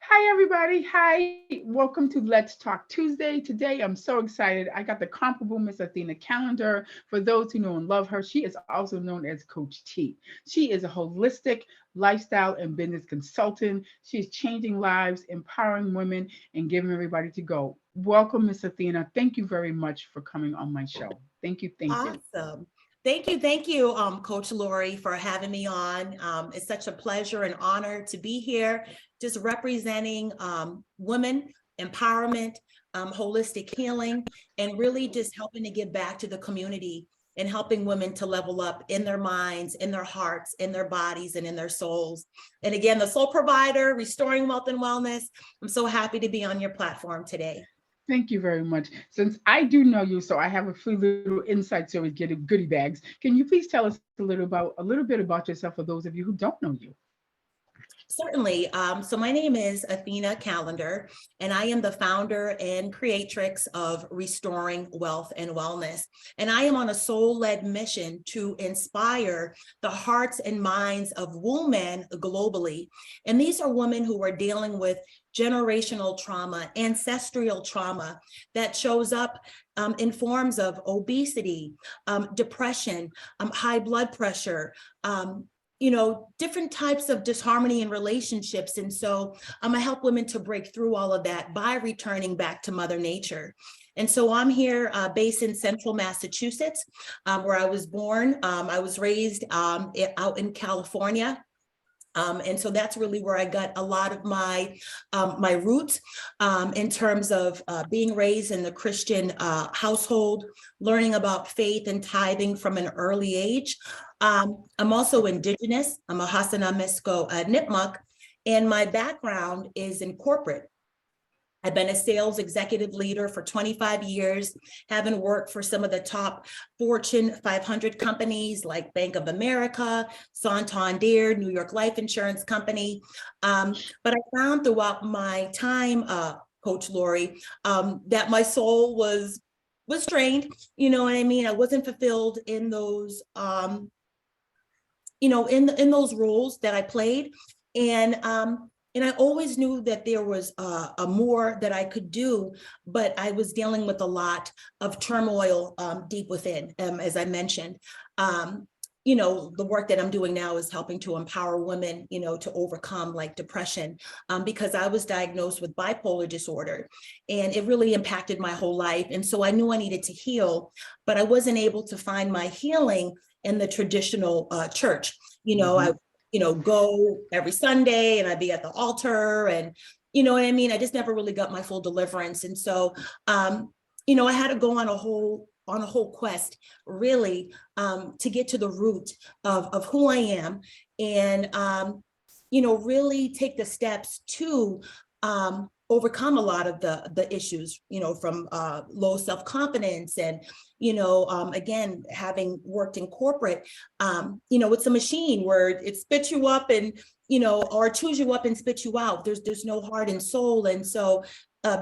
Hi, everybody. Hi. Welcome to Let's Talk Tuesday. Today, I'm so excited. I got the comparable Miss Athena Callender. For those who know and love her, she is also known as Coach T. She is a holistic lifestyle and business consultant. She is changing lives, empowering women, and giving everybody to go. Welcome, Miss Athena. Thank you very much for coming on my show. Thank you. Thank you. Awesome. Thank you, Coach Lori, for having me on. It's such a pleasure and honor to be here, just representing women, empowerment, holistic healing, and really just helping to give back to the community and helping women to level up in their minds, in their hearts, in their bodies, and in their souls. And again, the soul provider, restoring wealth and wellness. I'm so happy to be on your platform today. Thank you very much. Since I do know you, so I have a free little insight series, getting goodie bags. Can you please tell us a little bit about yourself for those of you who don't know you? Certainly. So my name is Athena Callender, and I am the founder and creatrix of Restoring Wealth and Wellness. And I am on a soul-led mission to inspire the hearts and minds of women globally. And these are women who are dealing with generational trauma, ancestral trauma that shows up in forms of obesity, depression, high blood pressure, different types of disharmony in relationships. And so I help women to break through all of that by returning back to Mother Nature. And so I'm here based in central Massachusetts, where I was born. I was raised out in California. And so that's really where I got a lot of my roots in terms of being raised in the Christian household, learning about faith and tithing from an early age. I'm also Indigenous. I'm a Hassanamisko Nipmuc, and my background is in corporate. I've been a sales executive leader for 25 years, having worked for some of the top Fortune 500 companies like Bank of America, Santander, New York Life Insurance Company. But I found throughout my time, Coach Lori, that my soul was drained. You know what I mean? I wasn't fulfilled in those, in those roles that I played. And I always knew that there was a more that I could do, but I was dealing with a lot of turmoil deep within, as I mentioned. The work that I'm doing now is helping to empower women, to overcome like depression, because I was diagnosed with bipolar disorder, and it really impacted my whole life. And so I knew I needed to heal, but I wasn't able to find my healing in the traditional church. I go every Sunday and I'd be at the altar, and you know what I mean? I just never really got my full deliverance. And so, I had to go on a whole quest really to get to the root of who I am, and, really take the steps to overcome a lot of the issues, from low self-confidence and, again, having worked in corporate, it's a machine where it spits you up and, or chews you up and spits you out. There's no heart and soul. And so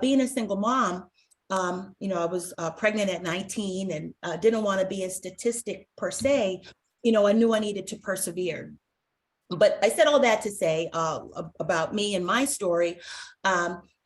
being a single mom, I was pregnant at 19 and didn't want to be a statistic per se. I knew I needed to persevere. But I said all that to say about me and my story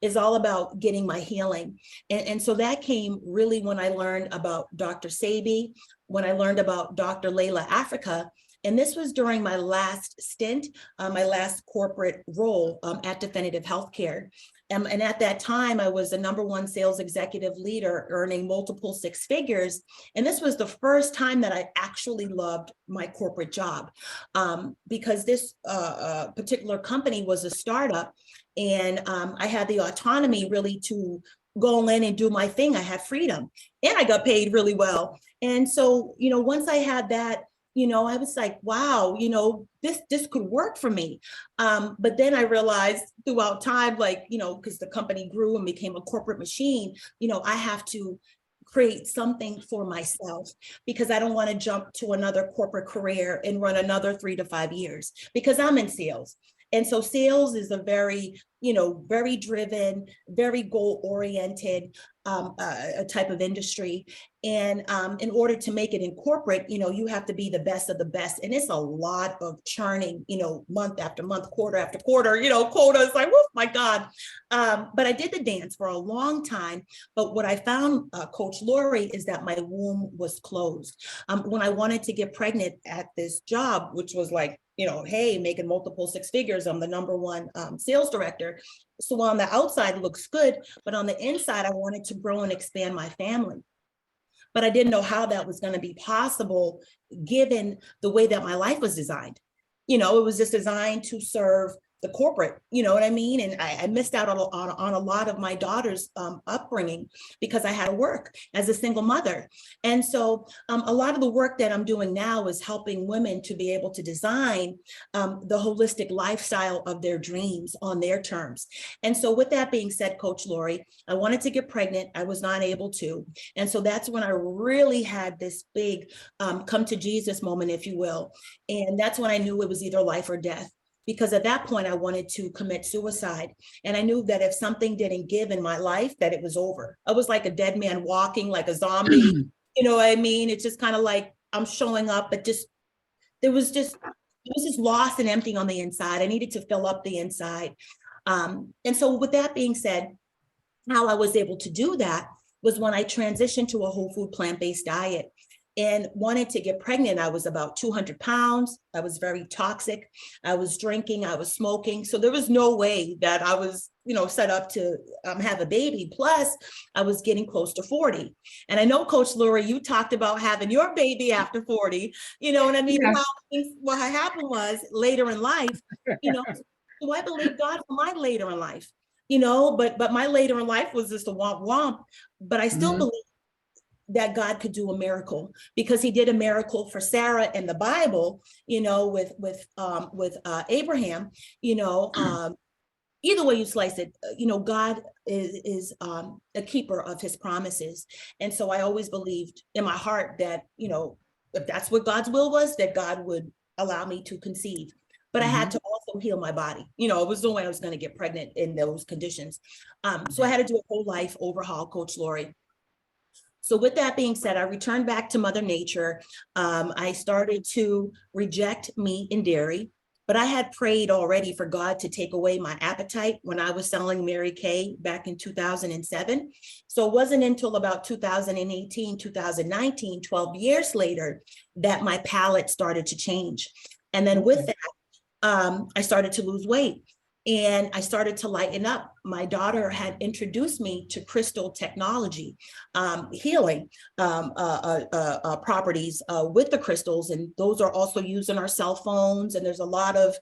is all about getting my healing. And so that came really when I learned about Dr. Sebi, when I learned about Dr. Layla Africa. And this was during my last stint, my last corporate role at Definitive Healthcare. And at that time, I was the #1 sales executive leader, earning multiple six figures. And this was the first time that I actually loved my corporate job, because this particular company was a startup, and I had the autonomy really to go in and do my thing. I had freedom, and I got paid really well. And so, once I had that, I was like, wow, this could work for me. But then I realized throughout time, because the company grew and became a corporate machine, I have to create something for myself, because I don't want to jump to another corporate career and run another 3 to 5 years, because I'm in sales. And so sales is a very, very driven, very goal-oriented a type of industry. And in order to make it in corporate, you have to be the best of the best. And it's a lot of churning, month after month, quarter after quarter, quotas, like, oh my God. But I did the dance for a long time. But what I found, Coach Lori, is that my womb was closed. When I wanted to get pregnant at this job, which was like, hey, making multiple six figures, I'm the #1 sales director. So on the outside looks good, but on the inside, I wanted to grow and expand my family. But I didn't know how that was going to be possible given the way that my life was designed. It was just designed to serve the corporate, you know what I mean? And I missed out on a lot of my daughter's upbringing because I had to work as a single mother. And so a lot of the work that I'm doing now is helping women to be able to design the holistic lifestyle of their dreams on their terms. And so with that being said, Coach Lori, I wanted to get pregnant. I was not able to. And so that's when I really had this big come to Jesus moment, if you will. And that's when I knew it was either life or death. Because at that point, I wanted to commit suicide. And I knew that if something didn't give in my life, that it was over. I was like a dead man walking, like a zombie. You know what I mean? It's just kind of like I'm showing up, but it was just lost and empty on the inside. I needed to fill up the inside. And so with that being said, how I was able to do that was when I transitioned to a whole food plant-based diet. And wanted to get pregnant. I was about 200 pounds. I was very toxic. I was drinking, I was smoking. So there was no way that I was, set up to have a baby. Plus, I was getting close to 40. And I know, Coach Lori, you talked about having your baby after 40, you know what I mean? Yes. What happened was later in life, so I believe God for my later in life, but my later in life was just a womp. But I still believe that God could do a miracle because he did a miracle for Sarah in the Bible, with Abraham, either way you slice it, God is a keeper of his promises. And so I always believed in my heart that, if that's what God's will was, that God would allow me to conceive. But I had to also heal my body. It was the way I was going to get pregnant in those conditions. So I had to do a whole life overhaul, Coach Lori. So with that being said, I returned back to Mother Nature. I started to reject meat and dairy, but I had prayed already for God to take away my appetite when I was selling Mary Kay back in 2007. So it wasn't until about 2018, 2019, 12 years later, that my palate started to change. And then with that, I started to lose weight. And I started to lighten up. My daughter had introduced me to crystal technology, healing properties with the crystals. And those are also used in our cell phones. And there's a lot of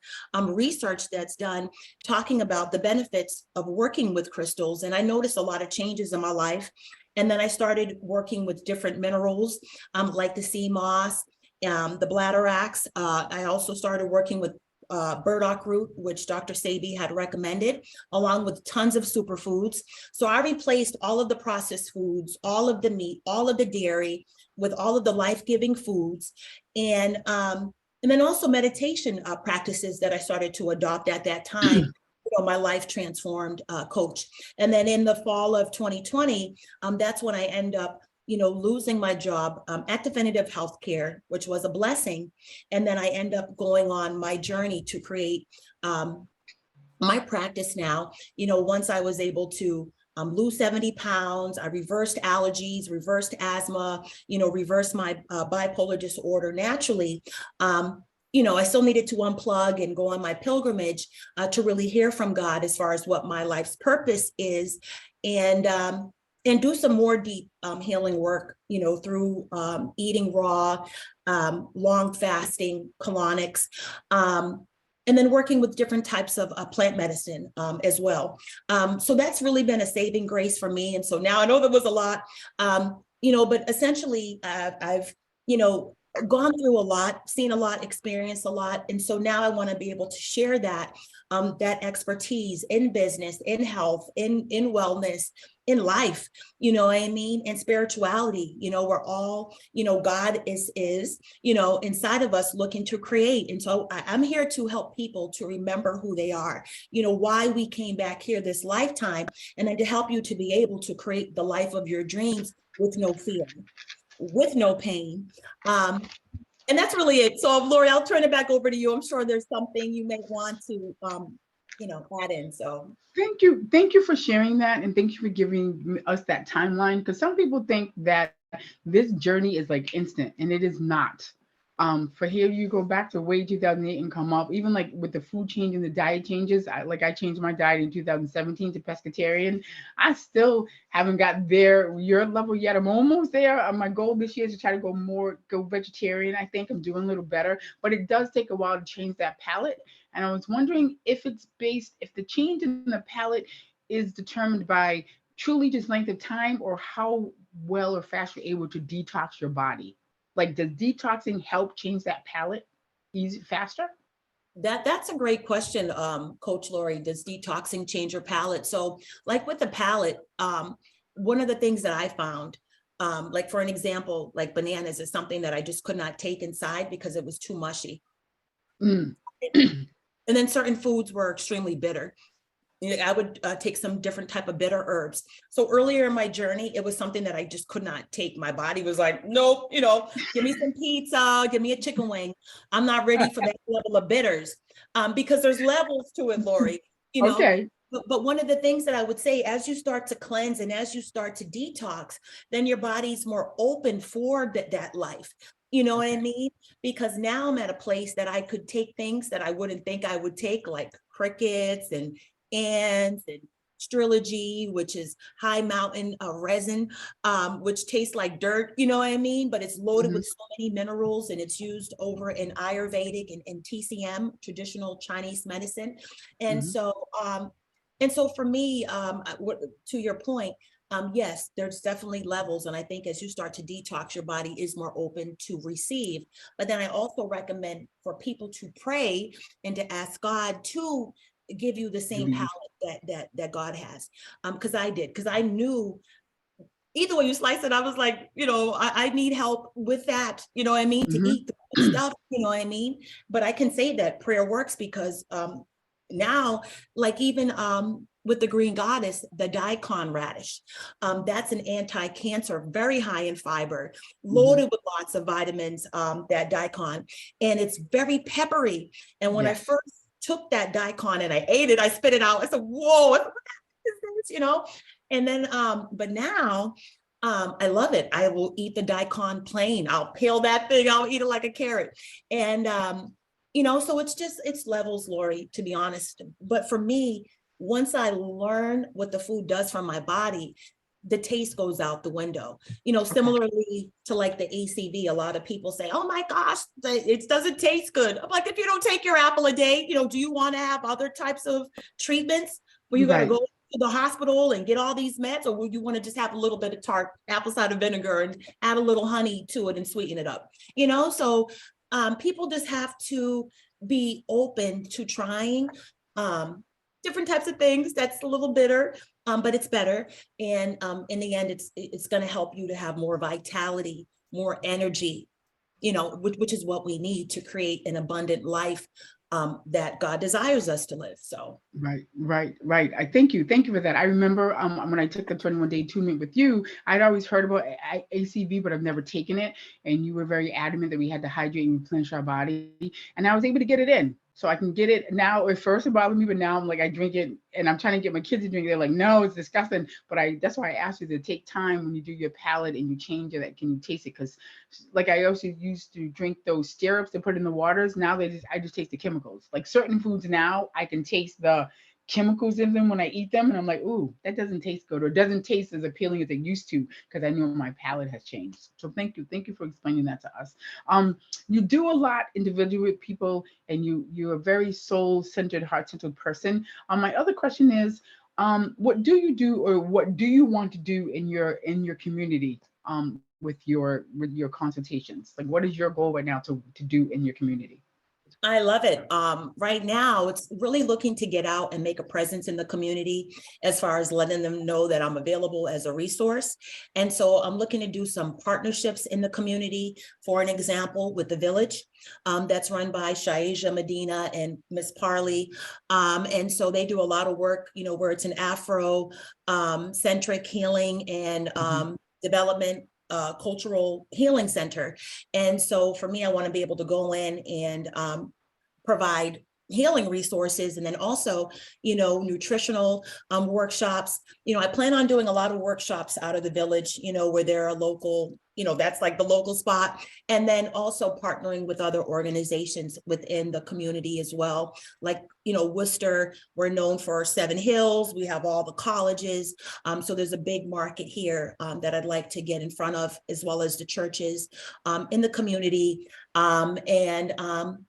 research that's done talking about the benefits of working with crystals. And I noticed a lot of changes in my life. And then I started working with different minerals like the sea moss, the bladderwracks. I also started working with burdock root, which Dr. Sabi had recommended, along with tons of superfoods. So I replaced all of the processed foods, all of the meat, all of the dairy, with all of the life-giving foods. And then also meditation practices that I started to adopt at that time. My life transformed, Coach. And then in the fall of 2020, that's when I end up losing my job at Definitive Healthcare, which was a blessing. And then I end up going on my journey to create my practice now. Once I was able to lose 70 pounds, I reversed allergies, reversed asthma, reversed my bipolar disorder naturally. I still needed to unplug and go on my pilgrimage to really hear from God as far as what my life's purpose is. And do some more deep healing work, through eating raw, long fasting, colonics, and then working with different types of plant medicine as well. So that's really been a saving grace for me. And so now I know there was a lot, but essentially I've, gone through a lot, seen a lot, experienced a lot. And so now I want to be able to share that that expertise in business, in health, in wellness, in life, you know what I mean? And spirituality, you know, we're all, you know, God is, you know, inside of us looking to create. And so I'm here to help people to remember who they are, you know, why we came back here this lifetime, and then to help you to be able to create the life of your dreams with no fear, with no pain. And that's really it. So Lori, I'll turn it back over to you. I'm sure there's something you may want to, you know, add in. So Thank you for sharing that, and thank you for giving us that timeline. Because some people think that this journey is like instant, and it is not. For here, you go back to way 2008 and come up. Even like with the food change and the diet changes, I changed my diet in 2017 to pescatarian. I still haven't got there your level yet. I'm almost there. My goal this year is to try to go vegetarian. I think I'm doing a little better, but it does take a while to change that palate. And I was wondering if the change in the palate is determined by truly just length of time, or how well or fast you're able to detox your body. Like, does detoxing help change that palate easy faster? that's a great question, Coach Lori. Does detoxing change your palate? So, like with the palate, one of the things that I found, like for an example, like bananas is something that I just could not take inside because it was too mushy. Mm. And then certain foods were extremely bitter. I would take some different type of bitter herbs. So earlier in my journey, it was something that I just could not take. My body was like, nope, you know, give me some pizza, give me a chicken wing. I'm not ready for that level of bitters, because there's levels to it, Lori, you know. Okay. But one of the things that I would say, as you start to cleanse and as you start to detox, then your body's more open for that life. You know what I Okay. mean? Because now I'm at a place that I could take things that I wouldn't think I would take, like crickets and ants and Trilogy, which is high mountain resin, which tastes like dirt, you know what I mean? But it's loaded Hmm. with so many minerals, and it's used over in Ayurvedic and TCM, traditional Chinese medicine. And Hmm. so, and so for me, to your point, yes, there's definitely levels. And I think as you start to detox, your body is more open to receive. But then I also recommend for people to pray and to ask God to give you the same palate that God has. Because I did, because I knew either way you slice it, I was like, you know, I need help with that, you know what I mean, to Hmm. eat the good stuff, you know what I mean? But I can say that prayer works because now, like even with the green goddess, the daikon radish, that's an anti-cancer, very high in fiber, Hmm. loaded with lots of vitamins, that daikon, and it's very peppery. And when I Yes. first took that daikon and I ate it, I spit it out. I said, whoa, what is this, you know? And then, but now, I love it. I will eat the daikon plain. I'll peel that thing. I'll eat it like a carrot. And, you know, so it's levels, Lori, to be honest. But for me, once I learn what the food does for my body, the taste goes out the window. You know, Okay. similarly to like the ACV, a lot of people say, oh my gosh, it doesn't taste good. I'm like, if you don't take your apple a day, you know, do you want to have other types of treatments where you got to Right. go to the hospital and get all these meds, or would you want to just have a little bit of tart apple cider vinegar and add a little honey to it and sweeten it up? You know, so people just have to be open to trying different types of things that's a little bitter, but it's better. And in the end, it's going to help you to have more vitality, more energy, you know, which is what we need to create an abundant life that God desires us to live. So. Right. I thank you for that. I remember when I took the 21-day attunement with you, I'd always heard about ACV, but I've never taken it. And you were very adamant that we had to hydrate and replenish our body, and I was able to get it in. So I can get it now. At first it bothered me, but now I'm like, I drink it, and I'm trying to get my kids to drink it. They're like, no, it's disgusting. But that's why I asked you to take time when you do your palate and you change it. That can you taste it? Because like I also used to drink those stirrups to put in the waters. Now I just taste the chemicals. Like certain foods now, I can taste the chemicals in them when I eat them, and I'm like, ooh, that doesn't taste good, or it doesn't taste as appealing as it used to, because I know my palate has changed. So thank you for explaining that to us. You do a lot individually with people, and you're a very soul centered, heart centered person. My other question is, what do you do, or what do you want to do in your community? With your consultations, like what is your goal right now to do in your community? I love it. Right now, it's really looking to get out and make a presence in the community as far as letting them know that I'm available as a resource. And so I'm looking to do some partnerships in the community. For an example, with the village that's run by Shaija Medina and Miss Parley. And so they do a lot of work, you know, where it's an Afro centric healing and development cultural healing center. And so for me, I want to be able to go in and provide healing resources, and then also, you know, nutritional workshops. You know, I plan on doing a lot of workshops out of the village, you know, where there are local, you know, that's like the local spot, and then also partnering with other organizations within the community as well. Like, you know, Worcester, we're known for Seven Hills, we have all the colleges. So there's a big market here that I'd like to get in front of, as well as the churches in the community. And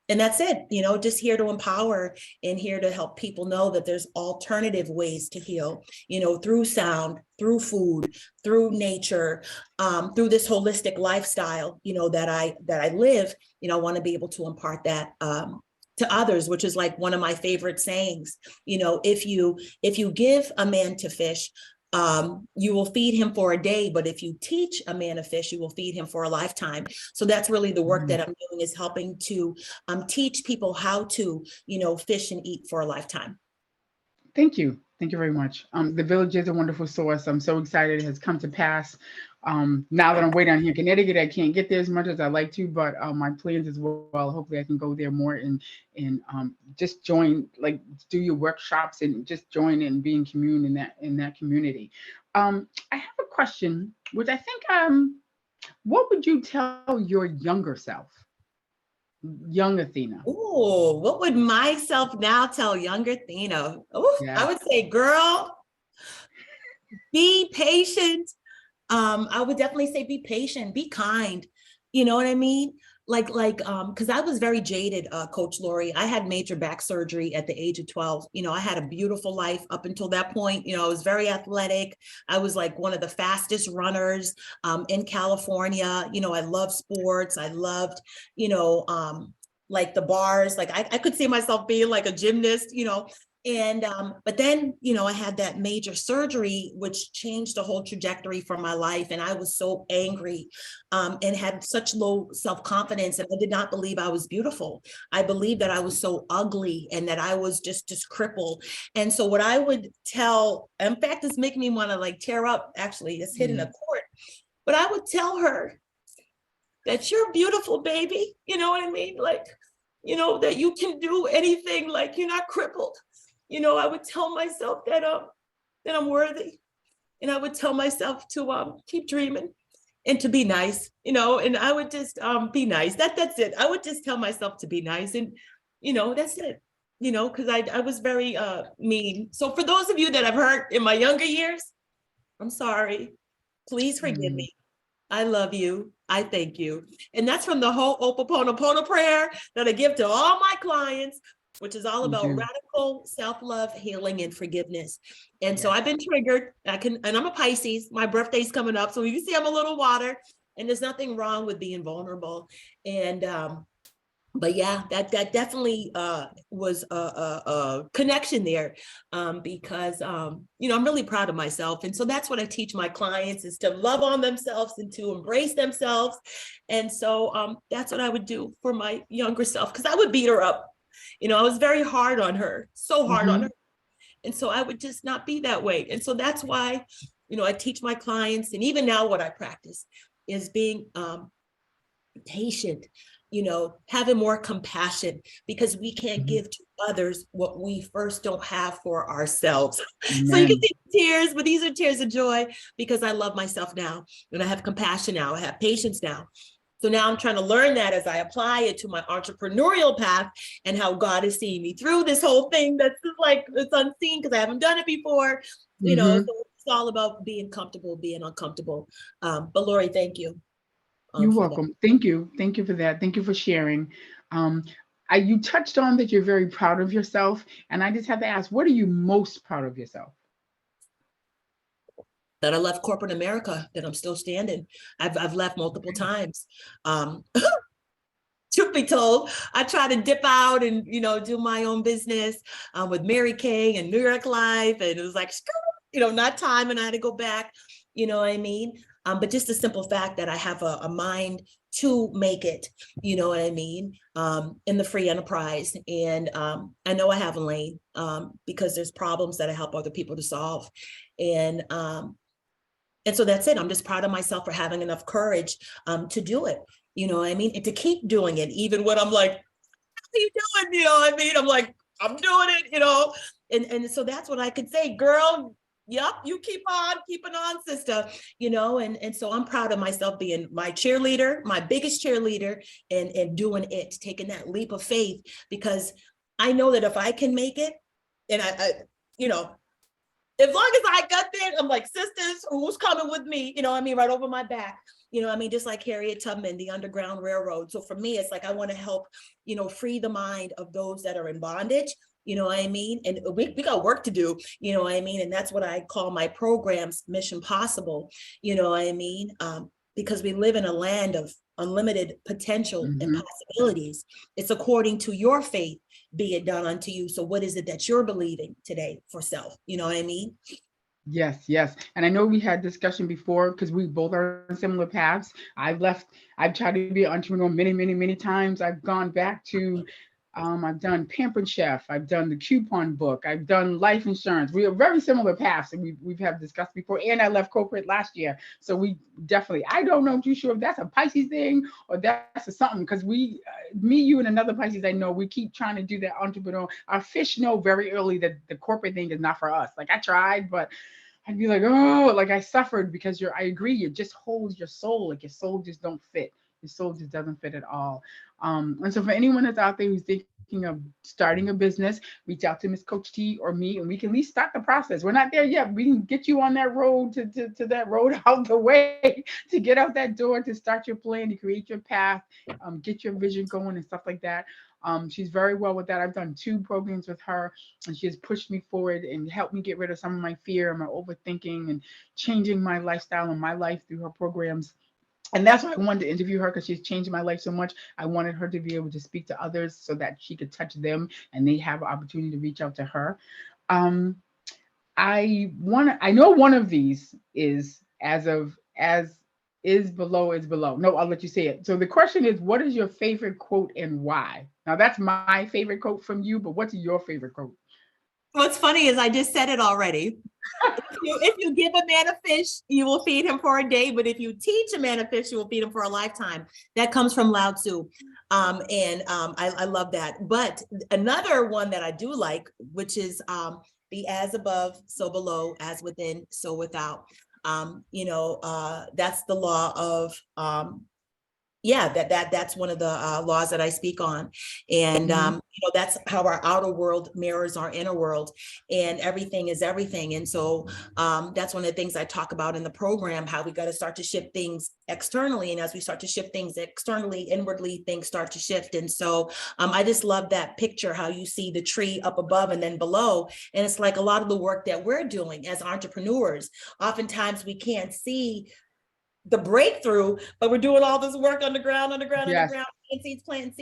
that's it, you know, just here to empower and here to help people know that there's alternative ways to heal, you know, through sound, through food, through nature, through this holistic lifestyle, you know, that I live. You know, I want to be able to impart that to others, which is like one of my favorite sayings. You know, if you give a man to fish, you will feed him for a day, but if you teach a man to fish, you will feed him for a lifetime. So that's really the work that I'm doing, is helping to teach people how to, you know, fish and eat for a lifetime. Thank you. Thank you very much. The village is a wonderful source. I'm so excited it has come to pass. Now that I'm way down here in Connecticut, I can't get there as much as I like to, but my plans as well. Hopefully, I can go there more and just join, like do your workshops and just join and be in commune in that community. I have a question, which I think what would you tell your younger self, young Athena? Oh, what would myself now tell younger Athena? Oh, I Yes. would say, girl, be patient. I would definitely say be patient, be kind. You know what I mean? Because I was very jaded, Coach Lori. I had major back surgery at the age of 12. You know, I had a beautiful life up until that point. You know, I was very athletic. I was like one of the fastest runners in California. You know, I loved sports. I loved, you know, like the bars. Like I could see myself being like a gymnast, you know. And but then, you know, I had that major surgery, which changed the whole trajectory for my life. And I was so angry and had such low self-confidence. And I did not believe I was beautiful. I believed that I was so ugly and that I was just crippled. And so what I would tell, in fact, it's making me want to like tear up, actually, it's hitting a chord. But I would tell her that you're beautiful, baby. You know what I mean? Like, you know, that you can do anything, like you're not crippled. You know, I would tell myself that I'm worthy. And I would tell myself to keep dreaming and to be nice, you know, and I would just be nice. That's it. I would just tell myself to be nice. And, you know, that's it. You know, because I was very mean. So for those of you that I've hurt in my younger years, I'm sorry. Please forgive me. I love you. I thank you. And that's from the whole Ho'oponopono prayer that I give to all my clients, which is all about radical self-love, healing, and forgiveness. And so I've been triggered. And I'm a Pisces. My birthday's coming up. So you can see I'm a little water, and there's nothing wrong with being vulnerable. And but yeah, that definitely was a connection there because you know, I'm really proud of myself. And so that's what I teach my clients, is to love on themselves and to embrace themselves. And so that's what I would do for my younger self, because I would beat her up. You know, I was very hard on her, so hard on her. And so I would just not be that way. And so that's why, you know, I teach my clients, and even now what I practice is being patient, you know, having more compassion, because we can't give to others what we first don't have for ourselves. So you can see tears, but these are tears of joy, because I love myself now, and I have compassion now, I have patience now. So now I'm trying to learn that as I apply it to my entrepreneurial path, and how God is seeing me through this whole thing that's like, it's unseen because I haven't done it before, you know, so it's all about being comfortable, being uncomfortable. But Lori, thank you. You're welcome. Thank you. Thank you for that. Thank you for sharing. You touched on that you're very proud of yourself. And I just have to ask, what are you most proud of yourself? That I left corporate America, that I'm still standing. I've left multiple times to be told. I try to dip out and, do my own business with Mary Kay and New York Life. And it was like, not time, and I had to go back, you know what I mean? But just the simple fact that I have a mind to make it, you know what I mean, in the free enterprise. And I know I have a lane because there's problems that I help other people to solve. And so that's it. I'm just proud of myself for having enough courage to do it, you know what I mean? And to keep doing it, even when I'm like, how are you doing? You know what I mean? I'm like, I'm doing it, and so that's what I could say, girl. Yep, you keep on keeping on, sister, and so I'm proud of myself being my cheerleader, my biggest cheerleader, and doing it, taking that leap of faith, because I know that if I can make it, and I as long as I got there, I'm like, sisters, who's coming with me? You know what I mean? Right over my back. You know what I mean? Just like Harriet Tubman, the Underground Railroad. So for me, it's like, I want to help, free the mind of those that are in bondage. You know what I mean? And we got work to do, you know what I mean? And that's what I call my programs, Mission Possible, you know what I mean? Because we live in a land of unlimited potential and possibilities. It's according to your faith, be it done unto you. So what is it that you're believing today for self? You know what I mean? Yes, yes. And I know we had discussion before because we both are on similar paths. I've tried to be an entrepreneur many, many, many times. I've gone back to, I've done Pampered Chef. I've done the coupon book. I've done life insurance. We are very similar paths, and we've have discussed before. And I left corporate last year. So we definitely, I don't know if you're sure if that's a Pisces thing or that's a something, because me, you, and another Pisces I know, we keep trying to do that entrepreneur. Our fish know very early that the corporate thing is not for us. Like I tried, but I'd be like, oh, like I suffered because I agree, it just holds your soul. Like your soul just don't fit. Your soul just doesn't fit at all. And so for anyone that's out there who's thinking of starting a business, reach out to Miss Coach T or me, and we can at least start the process. We're not there yet. We can get you on that road to that road out the way, to get out that door, to start your plan, to create your path, get your vision going and stuff like that. She's very well with that. I've done 2 programs with her, and she has pushed me forward and helped me get rid of some of my fear and my overthinking and changing my lifestyle and my life through her programs. And that's why I wanted to interview her, because she's changed my life so much. I wanted her to be able to speak to others so that she could touch them and they have an opportunity to reach out to her. Um, I know one of these is as is below is below. No, I'll let you say it. So the question is, what is your favorite quote and why? Now that's my favorite quote from you, but what's your favorite quote? What's funny is I just said it already. If you give a man a fish, you will feed him for a day. But if you teach a man a fish, you will feed him for a lifetime. That comes from Lao Tzu. I love that. But another one that I do like, which is be as above, so below, as within, so without. That's the law of that's one of the laws that I speak on. And that's how our outer world mirrors our inner world, and everything is everything. And so that's one of the things I talk about in the program, how we got to start to shift things externally, and as we start to shift things externally, inwardly things start to shift. And so I just love that picture, how you see the tree up above and then below. And it's like a lot of the work that we're doing as entrepreneurs, oftentimes we can't see the breakthrough, but we're doing all this work underground, Yes. planting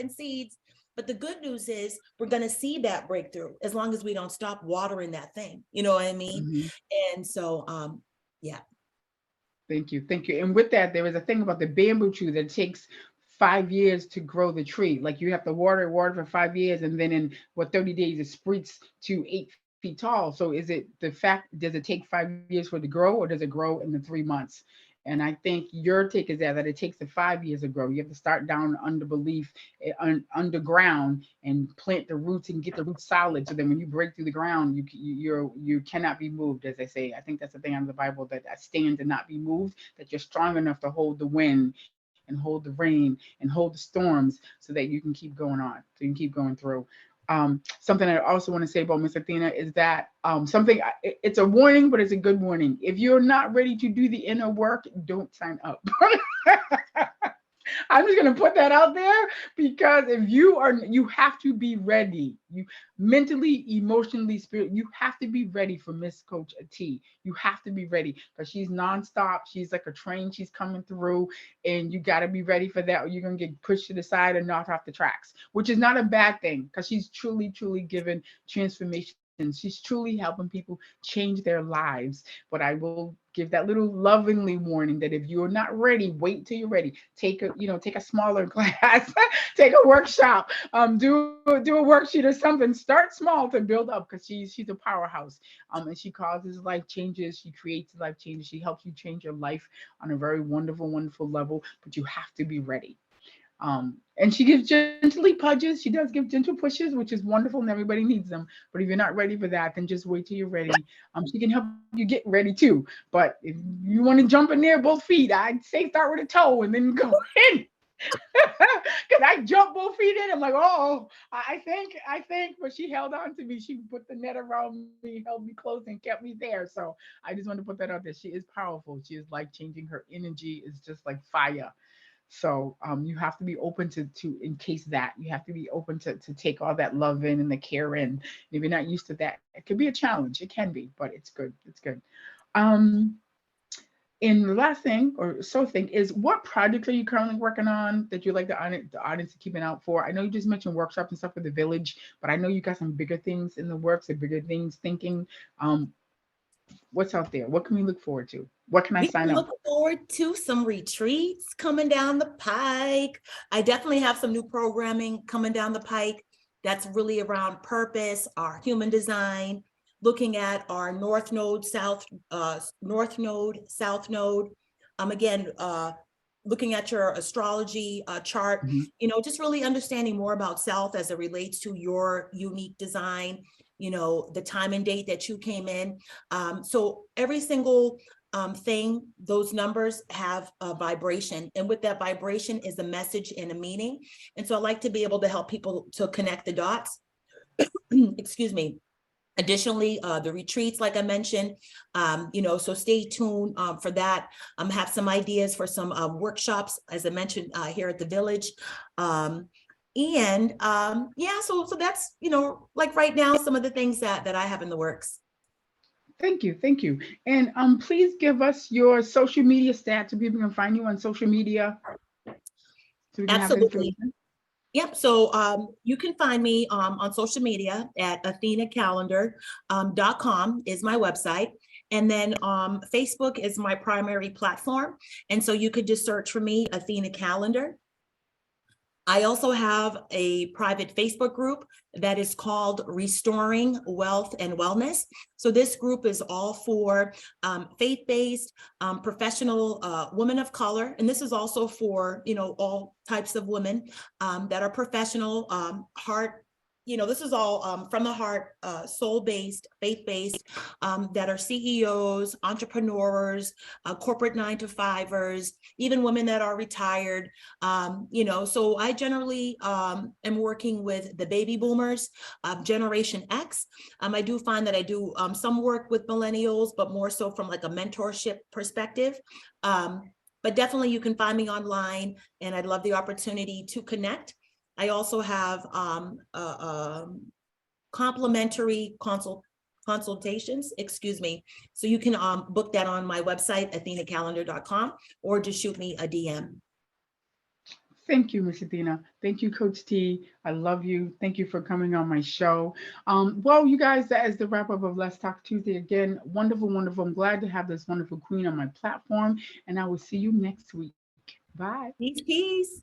seeds. But the good news is we're going to see that breakthrough as long as we don't stop watering that thing. You know what I mean? And so, yeah. Thank you. Thank you. And with that, there is a thing about the bamboo tree that takes 5 years to grow the tree. Like you have to water for 5 years, and then in 30 days it sprouts to 8 feet tall. So is it the fact, does it take 5 years for it to grow, or does it grow in the 3 months? And I think your take is that it takes the 5 years to grow. You have to start down under belief, underground, and plant the roots and get the roots solid. So then when you break through the ground, you cannot be moved, as they say. I think that's the thing out of the Bible, that I stand and not be moved. That you're strong enough to hold the wind and hold the rain and hold the storms, so that you can keep going on, so you can keep going through. Something I also want to say about Miss Athena is that it's a warning, but it's a good warning. If you're not ready to do the inner work, don't sign up. I'm just gonna put that out there because if you are, you have to be ready. You mentally, emotionally, spirit. You have to be ready for Miss Coach T. You have to be ready because she's nonstop. She's like a train. She's coming through, and you got to be ready for that, or you're gonna get pushed to the side and knocked off the tracks, which is not a bad thing because she's truly, truly given transformation. She's truly helping people change their lives. But I will give that little lovingly warning that if you're not ready, wait till you're ready. Take a, take a smaller class, take a workshop, do a worksheet or something. Start small to build up because she's a powerhouse. And she causes life changes. She creates life changes. She helps you change your life on a very wonderful, wonderful level. But you have to be ready. And she gives gently pudges. She does give gentle pushes, which is wonderful, and everybody needs them. But if you're not ready for that, then just wait till you're ready. She can help you get ready too. But if you want to jump in there both feet, I'd say start with a toe and then go in. Because I jumped both feet in. I'm like, oh, I think, but she held on to me. She put the net around me, held me close, and kept me there. So I just want to put that out there. She is powerful. She is life changing. Her energy is just like fire. So you have to be open to encase that. You have to be open to take all that love in and the care in. And if you're not used to that, it could be a challenge. It can be, but it's good. It's good. Um, and the last thing or so thing is, what projects are you currently working on that you like the audience to keep an out for? I know you just mentioned workshops and stuff for the village, but I know you got some bigger things in the works and bigger things thinking. Um, what's out there? What can we look forward to? What can I We sign can up look for? forward to some retreats coming down the pike. I definitely have some new programming coming down the pike that's really around purpose, our human design, looking at our north node, south node. Again, looking at your astrology chart, Mhm. just really understanding more about self as it relates to your unique design, the time and date that you came in. So every single thing, those numbers have a vibration. And with that vibration is a message and a meaning. And so I like to be able to help people to connect the dots. Excuse me. Additionally, the retreats, like I mentioned, so stay tuned for that. Have some ideas for some workshops, as I mentioned, here at the village. Yeah, so that's, like right now, some of the things that I have in the works. Thank you, thank you. And please give us your social media stats so people can find you on social media so we can have the Absolutely. information. Yep. So you can find me on social media at athenacallender.com is my website. And then Facebook is my primary platform. And so you could just search for me, Athena Callender. I also have a private Facebook group that is called Restoring Wealth and Wellness. So this group is all for faith-based, professional women of color. And this is also for, all types of women that are professional, heart, this is all from the heart, soul-based, faith-based, that are CEOs, entrepreneurs, corporate 9-to-5ers, even women that are retired. So I generally am working with the baby boomers, Generation X. I do find that I do some work with millennials, but more so from like a mentorship perspective. But definitely you can find me online, and I'd love the opportunity to connect. I also have complimentary consultations, excuse me. So you can book that on my website, athenacallender.com, or just shoot me a DM. Thank you, Miss Athena. Thank you, Coach T. I love you. Thank you for coming on my show. Well, you guys, that is the wrap up of Let's Talk Tuesday. Again, wonderful, wonderful. I'm glad to have this wonderful queen on my platform, and I will see you next week. Bye. Peace, peace.